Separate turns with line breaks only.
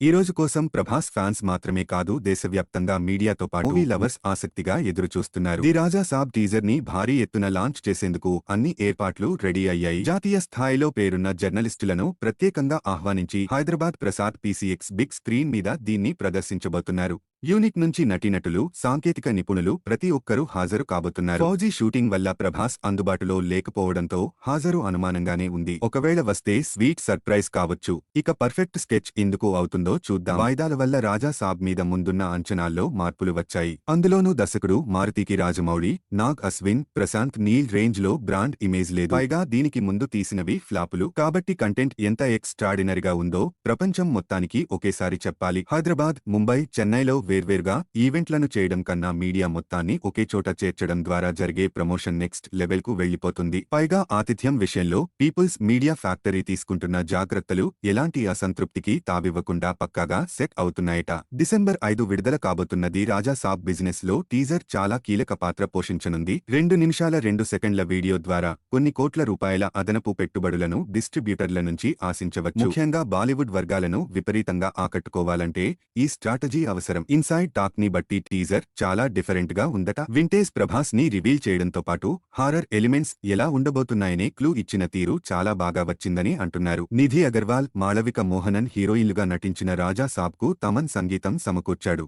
ఈ రోజు కోసం ప్రభాస్ ఫ్యాన్స్ మాత్రమే కాదు దేశవ్యాప్తంగా మీడియాతో పాటు మూవీ లవర్స్ ఆసక్తిగా ఎదురుచూస్తున్నారు. ది రాజా సాబ్ టీజర్ ని భారీ ఎత్తున లాంచ్ చేసేందుకు అన్ని ఏర్పాట్లు రెడీ అయ్యాయి. జాతీయ స్థాయిలో పేరున్న జర్నలిస్టులను ప్రత్యేకంగా ఆహ్వానించి Hyderabad Prasad PCX big screen మీద దీన్ని ప్రదర్శించబోతున్నారు. యూనిట్ నుంచి నటీనటులు, సాంకేతిక నిపుణులు ప్రతి ఒక్కరూ హాజరు కాబోతున్నారు. ఫౌజీ షూటింగ్ వల్ల ప్రభాస్ అందుబాటులో లేకపోవడంతో హాజరు అనుమానంగానే ఉంది. ఒకవేళ వస్తే స్వీట్ సర్ప్రైజ్ కావచ్చు. ఇక పర్ఫెక్ట్ స్కెచ్ ఎందుకు అవుతుందో చూద్దాం. వాయిదాల వల్ల రాజా సాబ్ మీద ముందున్న అంచనాల్లో మార్పులు వచ్చాయి. అందులోనూ దర్శకుడు మారుతికి రాజమౌళి, నాగ్ అశ్విన్, ప్రశాంత్ నీల్ రేంజ్ లో బ్రాండ్ ఇమేజ్ లేదు. పైగా దీనికి ముందు తీసినవి ఫ్లాపులు. కాబట్టి కంటెంట్ ఎంత ఎక్స్ట్రాడినరీగా ఉందో ప్రపంచం మొత్తానికి ఒకేసారి చెప్పాలి. హైదరాబాద్, ముంబై, చెన్నైలో వేర్వేరుగా ఈవెంట్లను చేయడం కన్నా మీడియా మొత్తాన్ని ఒకే చోట చేర్చడం ద్వారా జరిగే ప్రమోషన్ నెక్స్ట్ లెవెల్ కు వెళ్లిపోతుంది. పైగా ఆతిథ్యం విషయంలో పీపుల్స్ మీడియా ఫ్యాక్టరీ తీసుకుంటున్న జాగ్రత్తలు ఎలాంటి అసంతృప్తికి తావివ్వకుండా పక్కాగా సెట్ అవుతున్నాయట. డిసెంబర్ 5 విడుదల కాబోతున్నది రాజా సాబ్ బిజినెస్ లో టీజర్ చాలా కీలక పాత్ర పోషించనుంది. 2 నిమిషాల 2 సెకండ్ల వీడియో ద్వారా కొన్ని కోట్ల రూపాయల అదనపు పెట్టుబడులను డిస్ట్రిబ్యూటర్ల నుంచి ఆశించవచ్చు. ముఖ్యంగా బాలీవుడ్ వర్గాలను విపరీతంగా ఆకట్టుకోవాలంటే ఈ స్ట్రాటజీ అవసరం. ఇన్సైడ్ టాక్ ని బట్టి టీజర్ చాలా డిఫరెంట్ గా ఉందట. వింటేజ్ ప్రభాస్ ని రివీల్ చేయడంతో పాటు హారర్ ఎలిమెంట్స్ ఎలా ఉండబోతున్నాయనే క్లూ ఇచ్చిన తీరు చాలా బాగా వచ్చిందని అంటున్నారు. నిధి అగర్వాల్, మాళవిక మోహనన్ హీరోయిన్లుగా నటించిన రాజా సాబ్ కు తమన్ సంగీతం సమకూర్చాడు.